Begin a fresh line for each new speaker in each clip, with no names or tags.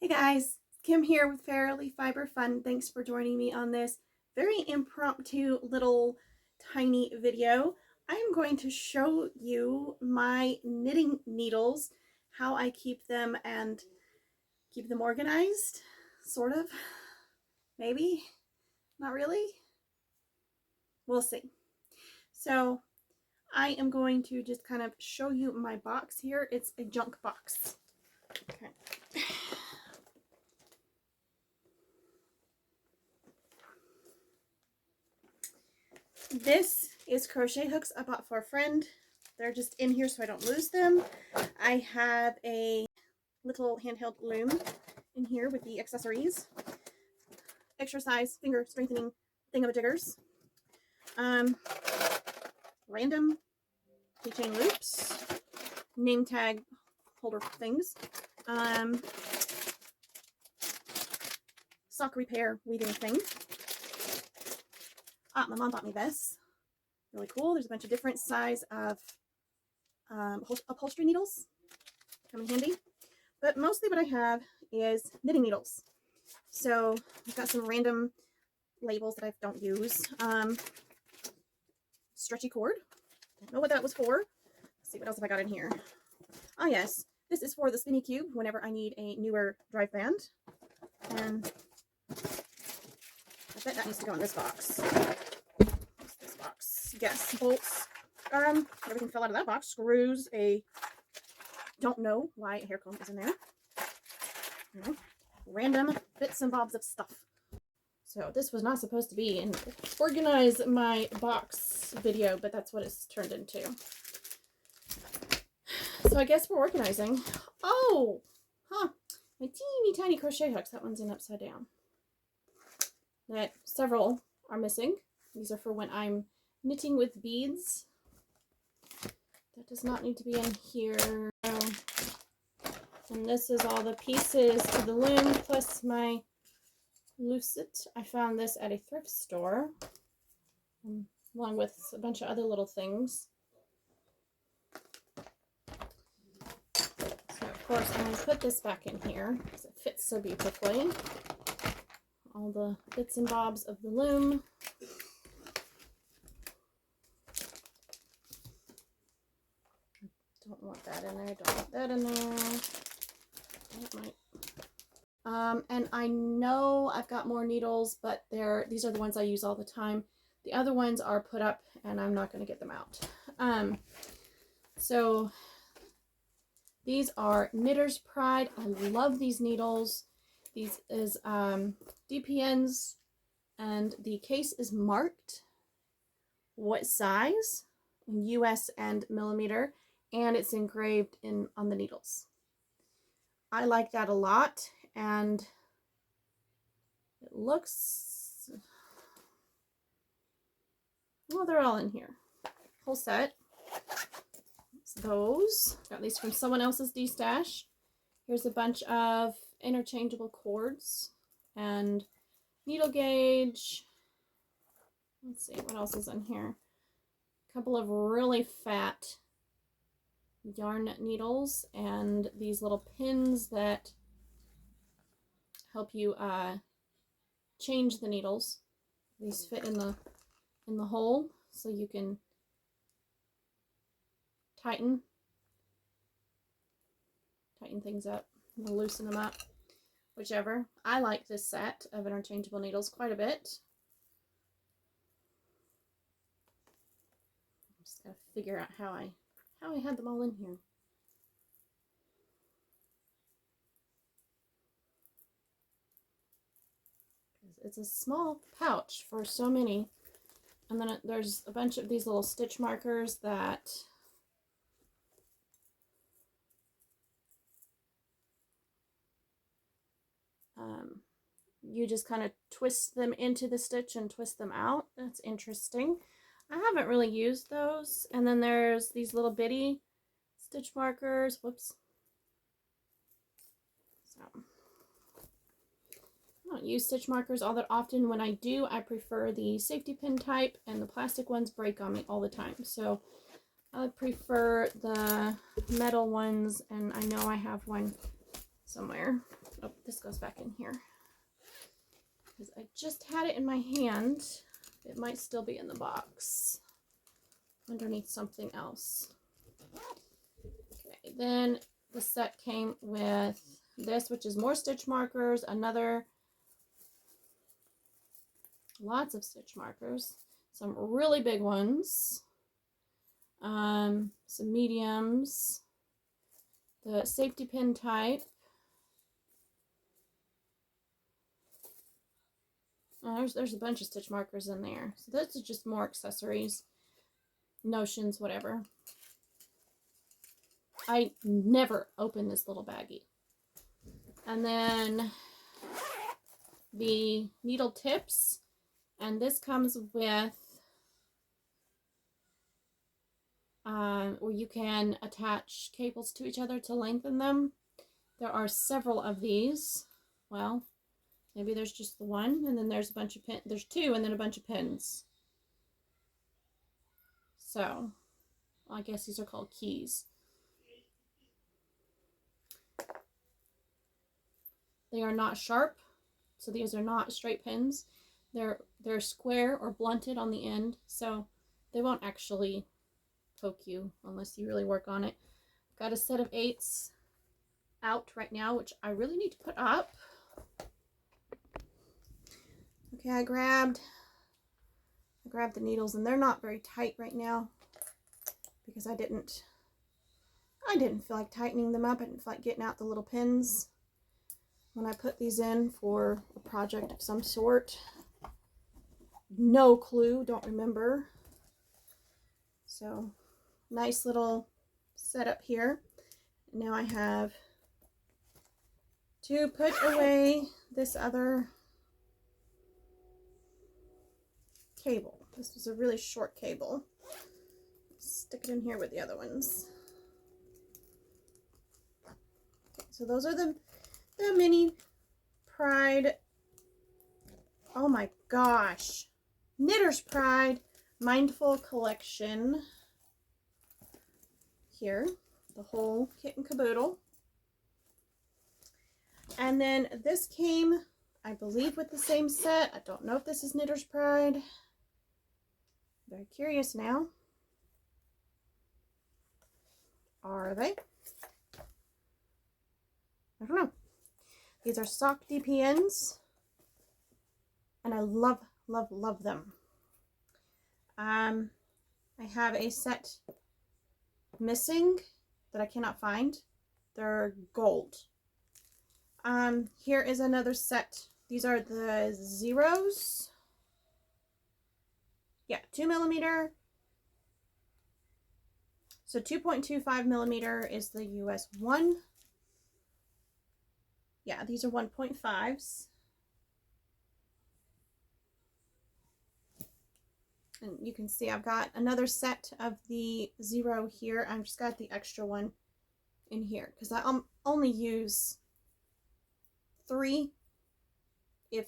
Hey guys, Kim here with Fairily Fiber Fun. Thanks for joining me on this very impromptu little tiny video. I'm going to show you my knitting needles, how I keep them and keep them organized, sort of, maybe, not really, we'll see. So I am going to just kind of show you my box here. It's a junk box. Okay. This is crochet hooks I bought for a friend. They're just in here so I don't lose them. I have a little handheld loom in here with the accessories. Extra size finger strengthening thingamajiggers. Random keychain loops. Name tag holder things. Sock repair weaving thing. My mom bought me this. Really cool. There's a bunch of different size of upholstery needles. Come in handy. But mostly what I have is knitting needles. So I've got some random labels that I don't use. Stretchy cord. Don't know what that was for. Let's see, what else have I got in here? Oh yes, this is for the spinny cube whenever I need a newer drive band. And I bet that needs to go in this box. What's this box? Yes, bolts. Everything fell out of that box. Screws, don't know why a hair comb is in there. Random bits and bobs of stuff. So this was not supposed to be an organize my box video, but that's what it's turned into. So I guess we're organizing. Oh, my teeny tiny crochet hooks. That one's in upside down. That several are missing. These are for when I'm knitting with beads. That does not need to be in here. And this is all the pieces to the loom plus my lucite. I found this at a thrift store along with a bunch of other little things. So of course I'm going to put this back in here because it fits so beautifully. All the bits and bobs of the loom. Don't want that in there, don't want that in there. That might. And I know I've got more needles, but these are the ones I use all the time. The other ones are put up and I'm not going to get them out. So these are Knitter's Pride. I love these needles. These is DPNs and the case is marked what size in US and millimeter, and it's engraved on the needles. I like that a lot, and it looks, well, they're all in here. Whole set. It's those. Got these from someone else's D-stash. Here's a bunch of interchangeable cords and needle gauge. Let's see, what else is in here? A couple of really fat yarn needles and these little pins that help you change the needles. These fit in the hole so you can tighten things up, loosen them up, whichever. I like this set of interchangeable needles quite a bit. I'm just gotta figure out how I had them all in here. It's a small pouch for so many. And then there's a bunch of these little stitch markers that you just kind of twist them into the stitch and twist them out. That's interesting. I haven't really used those. And then there's these little bitty stitch markers. Whoops. So I don't use stitch markers all that often. When I do, I prefer the safety pin type, and the plastic ones break on me all the time. So I prefer the metal ones, and I know I have one somewhere. Oh, this goes back in here because I just had it in my hand. It might still be in the box underneath something else. Okay, then the set came with this, which is more stitch markers, lots of stitch markers, some really big ones, some mediums, the safety pin type. Oh, there's a bunch of stitch markers in there. So this is just more accessories, notions, whatever. I never open this little baggie. And then the needle tips. And this comes with where you can attach cables to each other to lengthen them. There are several of these. Well, maybe there's just the one, and then there's a bunch of pins. There's two, and then a bunch of pins. So, I guess these are called keys. They are not sharp, so these are not straight pins. They're square or blunted on the end, so they won't actually poke you unless you really work on it. Got a set of 8s out right now, which I really need to put up. Okay, I grabbed the needles, and they're not very tight right now because I didn't feel like tightening them up. I didn't feel like getting out the little pins when I put these in for a project of some sort. No clue, don't remember. So, nice little setup here. Now I have to put away this other cable. This was a really short cable. Stick it in here with the other ones. Okay, so those are the mini Pride. Oh my gosh. Knitter's Pride Mindful Collection. Here, the whole kit and caboodle. And then this came, I believe, with the same set. I don't know if this is Knitter's Pride. Very curious now. Are they? I don't know. These are sock DPNs, and I love, love, love them. I have a set missing that I cannot find. They're gold. Here is another set. These are the zeros. Yeah, 2mm. So 2.25mm is the US one. Yeah, these are 1.5s. And you can see I've got another set of the 0 here. I've just got the extra one in here because I only use 3. If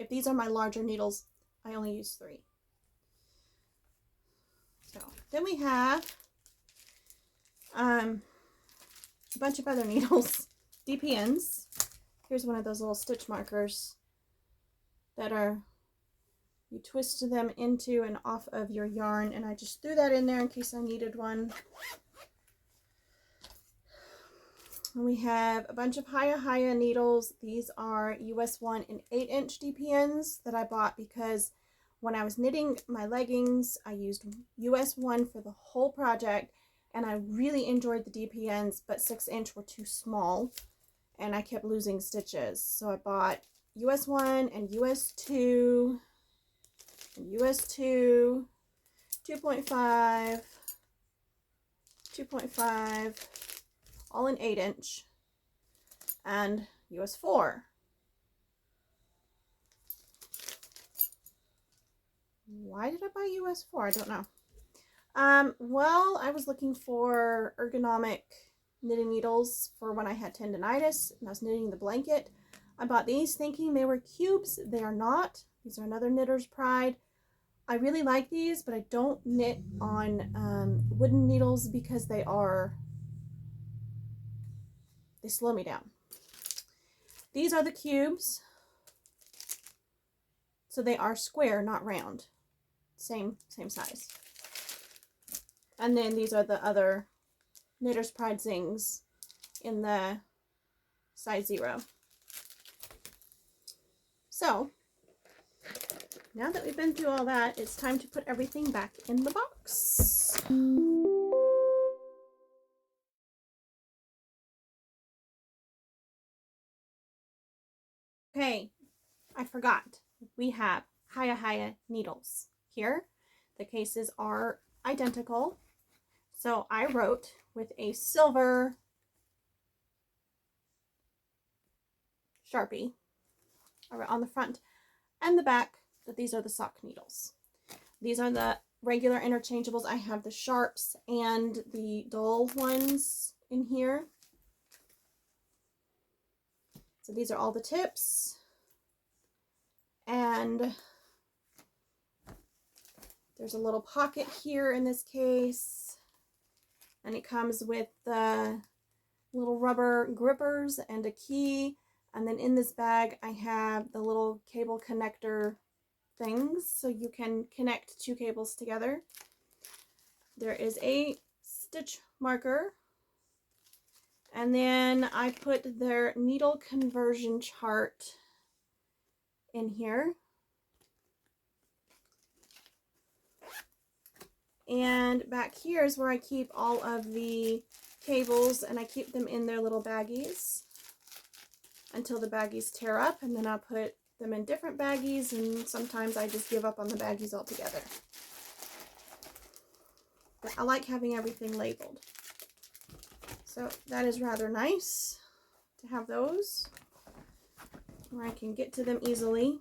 these are my larger needles, I only use 3. So then we have a bunch of other needles, DPNs. Here's one of those little stitch markers that are, you twist them into and off of your yarn, and I just threw that in there in case I needed one. And we have a bunch of Hiya needles. These are US 1 and 8-inch DPNs that I bought because when I was knitting my leggings, I used US 1 for the whole project, and I really enjoyed the DPNs, but 6-inch were too small, and I kept losing stitches. So I bought US 1 and US 2, and US 2, 2.5, 2.5, all in 8-inch, and US 4. Why did I buy US 4? I don't know. Well, I was looking for ergonomic knitting needles for when I had tendonitis and I was knitting the blanket. I bought these thinking they were cubes. They are not. These are another Knitter's Pride. I really like these, but I don't knit on wooden needles because they slow me down. These are the cubes. So they are square, not round. Same size. And then these are the other Knitter's Pride Zings in the size 0. So, now that we've been through all that, it's time to put everything back in the box. Okay, I forgot. We have Hiya needles here. The cases are identical. So I wrote with a silver Sharpie on the front and the back that these are the sock needles. These are the regular interchangeables. I have the sharps and the dull ones in here. So these are all the tips. And there's a little pocket here in this case. And it comes with the little rubber grippers and a key. And then in this bag, I have the little cable connector things so you can connect 2 cables together. There is a stitch marker. And then I put their needle conversion chart in here. And back here is where I keep all of the cables, and I keep them in their little baggies until the baggies tear up, and then I'll put them in different baggies, and sometimes I just give up on the baggies altogether. But I like having everything labeled. So that is rather nice to have those where I can get to them easily.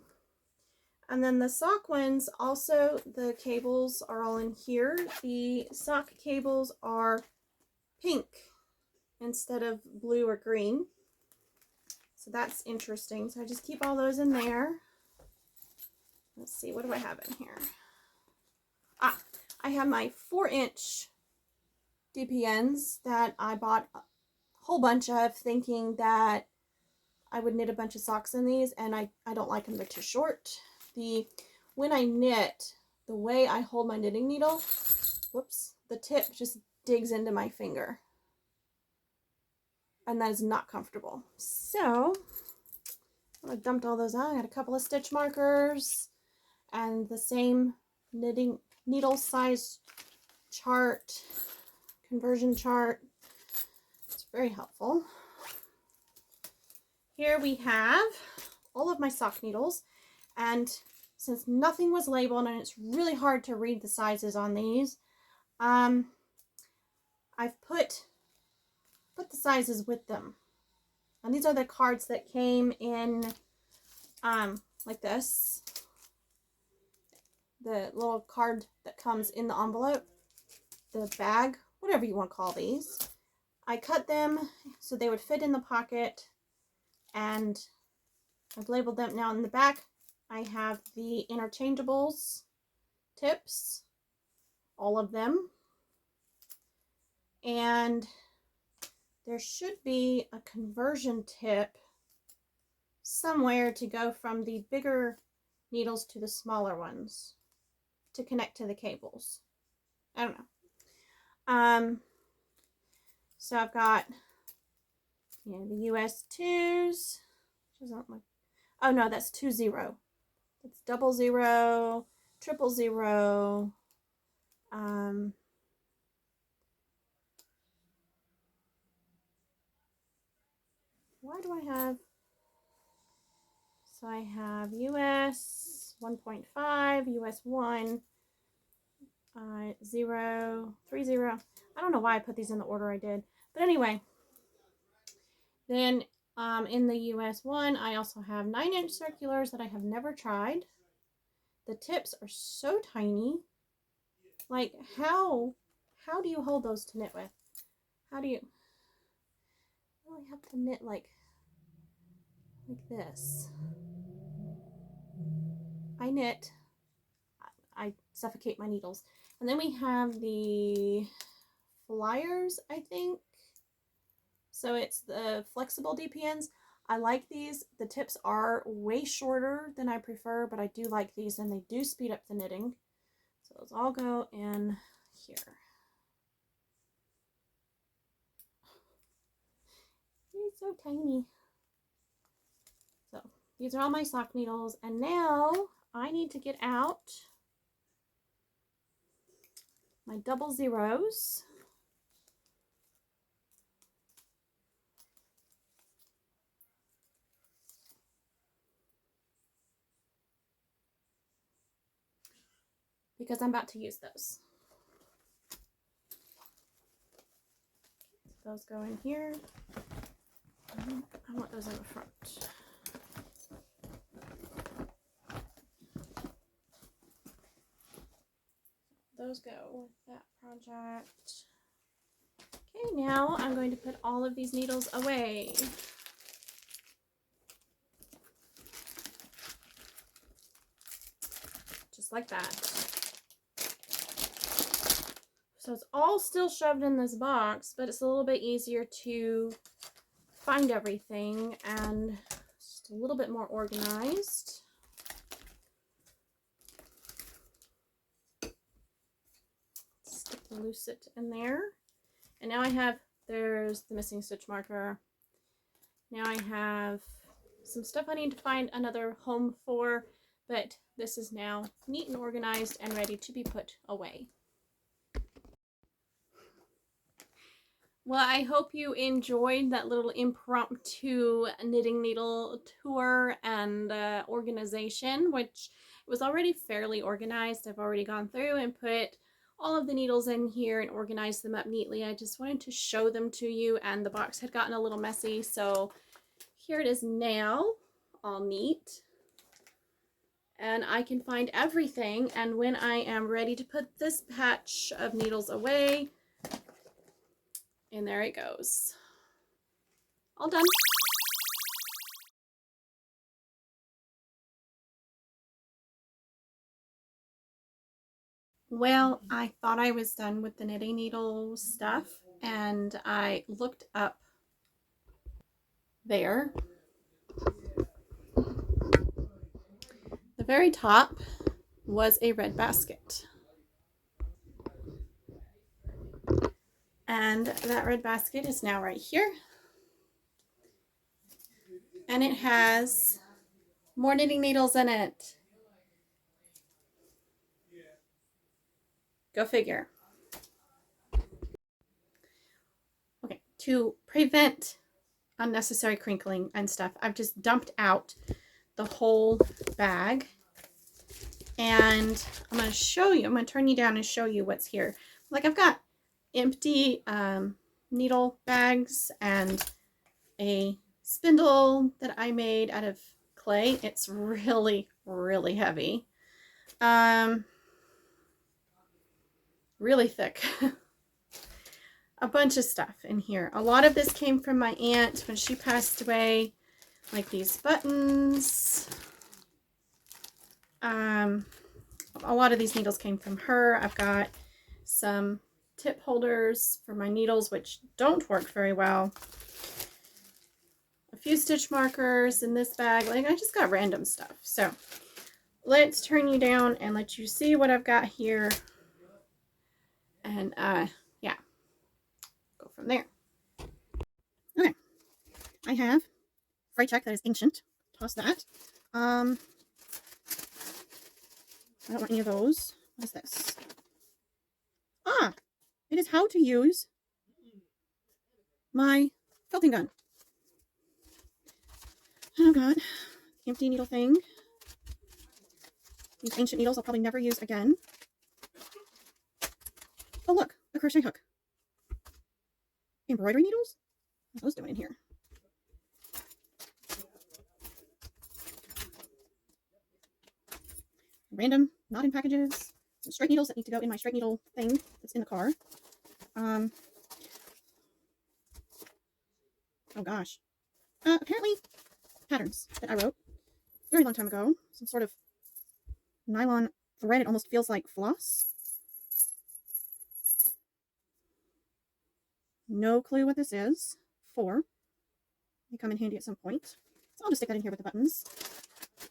And then the sock ones, also the cables are all in here. The sock cables are pink instead of blue or green. So that's interesting. So I just keep all those in there. Let's see, what do I have in here? Ah, I have my 4-inch DPNs that I bought a whole bunch of, thinking that I would knit a bunch of socks in these, and I don't like them. They're too short. When I knit, the way I hold my knitting needle, whoops, the tip just digs into my finger. And that is not comfortable. So, I dumped all those out. I got a couple of stitch markers and the same knitting needle size chart, conversion chart. It's very helpful. Here we have all of my sock needles, and since nothing was labeled and it's really hard to read the sizes on these, I've put the sizes with them. And these are the cards that came in like this. The little card that comes in the envelope, the bag, whatever you want to call these. I cut them so they would fit in the pocket, and I've labeled them. Now in the back, I have the interchangeables tips, all of them. And there should be a conversion tip somewhere to go from the bigger needles to the smaller ones to connect to the cables. I don't know. So I've got, the US 2s. Oh no, that's 20. It's 00, 000. Why do I have? So I have US 1.5, US 1, 0, 30. I don't know why I put these in the order I did. But anyway, then in the US 1, I also have 9-inch circulars that I have never tried. The tips are so tiny. Like, how do you hold those to knit with? How do you really have to knit like this? I knit, I suffocate my needles. And then we have the flyers, I think. So it's the flexible DPNs. I like these. The tips are way shorter than I prefer, but I do like these and they do speed up the knitting. So those all go in here. It's so tiny. So these are all my sock needles, and now I need to get out my double zeros. Because I'm about to use those. Those go in here. I want those in the front. Those go with that project. Okay, now I'm going to put all of these needles away. Just like that. So it's all still shoved in this box, but it's a little bit easier to find everything and just a little bit more organized. Stick the lucite in there. And now I have, there's the missing stitch marker. Now I have some stuff I need to find another home for, but this is now neat and organized and ready to be put away. Well, I hope you enjoyed that little impromptu knitting needle tour and organization, which was already fairly organized. I've already gone through and put all of the needles in here and organized them up neatly. I just wanted to show them to you, and the box had gotten a little messy, so here it is now, all neat. And I can find everything, and when I am ready to put this patch of needles away, and there it goes. All done. Well, I thought I was done with the knitting needle stuff, and I looked up there. The very top was a red basket. And that red basket is now right here. And it has more knitting needles in it. Go figure. Okay, to prevent unnecessary crinkling and stuff, I've just dumped out the whole bag. And I'm going to show you, I'm going to turn you down and show you what's here. Like, I've got empty needle bags and a spindle that I made out of clay. It's really, really heavy. Really thick. A bunch of stuff in here. A lot of this came from my aunt when she passed away, like these buttons. A lot of these needles came from her. I've got some tip holders for my needles, which don't work very well. A few stitch markers in this bag. Like, I just got random stuff. So let's turn you down and let you see what I've got here. And yeah, go from there. Okay, I have freight check that is ancient. Toss that. I don't want any of those. What is this? Ah, it is how to use my felting gun. Oh god, empty needle thing. These ancient needles I'll probably never use again. Oh look, a crochet hook. Embroidery needles? What are those doing in here? Random knotting packages. Some straight needles that need to go in my straight needle thing that's in the car. Oh gosh. Apparently patterns that I wrote a very long time ago. Some sort of nylon thread. It almost feels like floss. No clue what this is for. may come in handy at some point. So I'll just stick that in here with the buttons.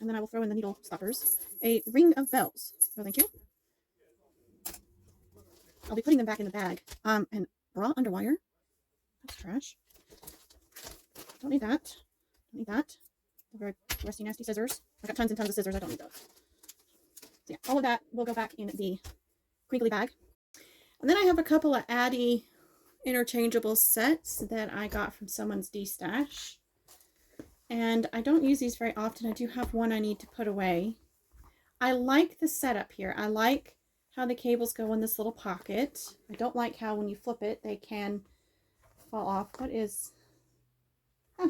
And then I will throw in the needle stoppers. A ring of bells. Oh, thank you. I'll be putting them back in the bag. And raw underwire. That's trash. Don't need that. Don't need that. The very rusty, nasty scissors. I've got tons and tons of scissors. I don't need those. So yeah, all of that will go back in the crinkly bag. And then I have a couple of Addy interchangeable sets that I got from someone's D-stash. And I don't use these very often. I do have one I need to put away. I like the setup here. I like how the cables go in this little pocket. I don't like how when you flip it, they can fall off. What is... Huh.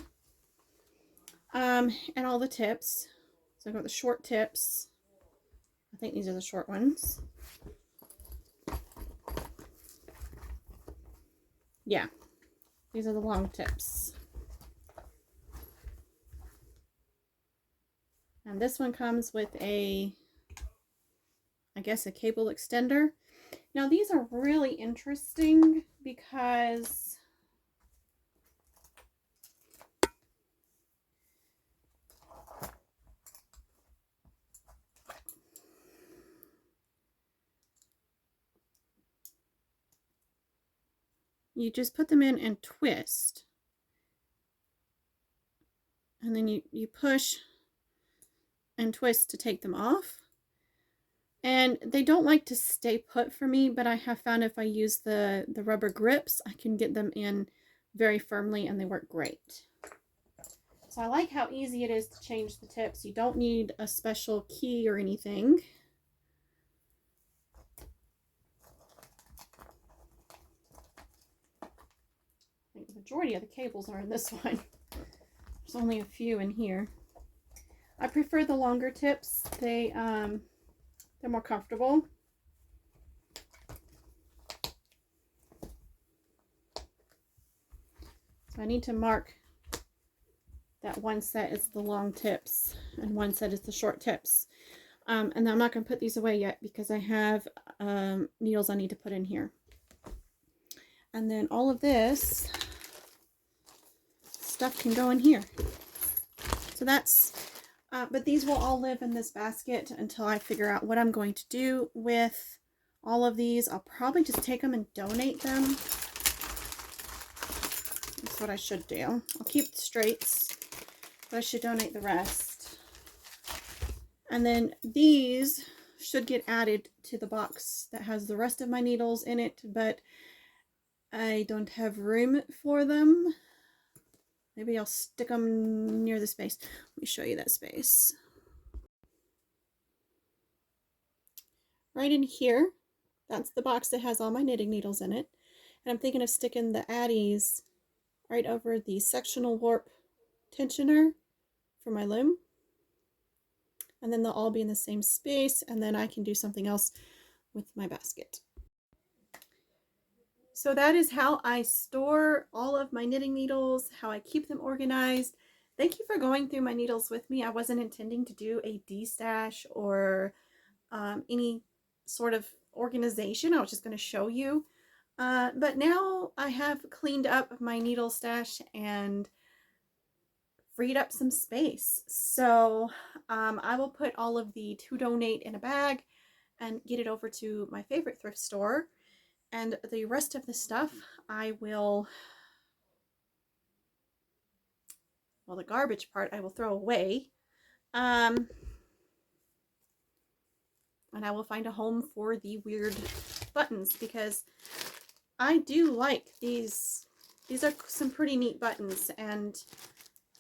And all the tips. So I've got the short tips. I think these are the short ones. Yeah, these are the long tips. And this one comes with a, I guess, a cable extender. Now these are really interesting because you just put them in and twist. And then you push and twist to take them off. And they don't like to stay put for me, but I have found if I use the rubber grips, I can get them in very firmly and they work great. So I like how easy it is to change the tips. You don't need a special key or anything. I think the majority of the cables are in this one. There's only a few in here. I prefer the longer tips. They're more comfortable. So I need to mark that one set is the long tips and one set is the short tips. And I'm not going to put these away yet because I have needles I need to put in here. And then all of this stuff can go in here. So that's, but these will all live in this basket until I figure out what I'm going to do with all of these. I'll probably just take them and donate them. That's what I should do. I'll keep the straights, but I should donate the rest. And then these should get added to the box that has the rest of my needles in it, but I don't have room for them. Maybe I'll stick them near the space. Let me show you that space. Right in here, that's the box that has all my knitting needles in it. And I'm thinking of sticking the Addies right over the sectional warp tensioner for my loom. And then they'll all be in the same space, and then I can do something else with my basket. So that is how I store all of my knitting needles, how I keep them organized. Thank you for going through my needles with me. I wasn't intending to do a D-stash or any sort of organization. I was just going to show you. But now I have cleaned up my needle stash and freed up some space. So I will put all of the to donate in a bag and get it over to my favorite thrift store. And the rest of the stuff I will, well, the garbage part I will throw away. And I will find a home for the weird buttons because I do like these. These are some pretty neat buttons and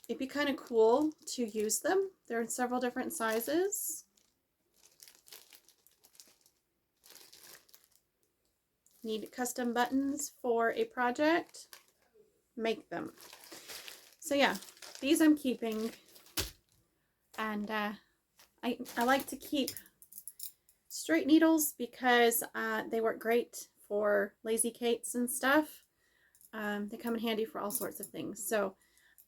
it'd be kind of cool to use them. They're in several different sizes. Need custom buttons for a project? Make them. So yeah, these I'm keeping. And I like to keep straight needles because they work great for lazy Kates and stuff. They come in handy for all sorts of things. So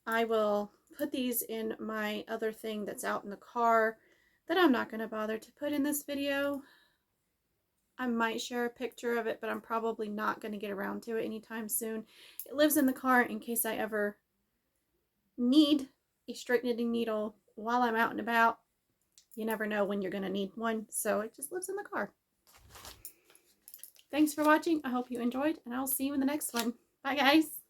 I will put these in my other thing that's out in the car that I'm not going to bother to put in this video. I might share a picture of it, but I'm probably not going to get around to it anytime soon. It lives in the car in case I ever need a straight knitting needle while I'm out and about. You never know when you're going to need one, so it just lives in the car. Thanks for watching. I hope you enjoyed, and I'll see you in the next one. Bye, guys.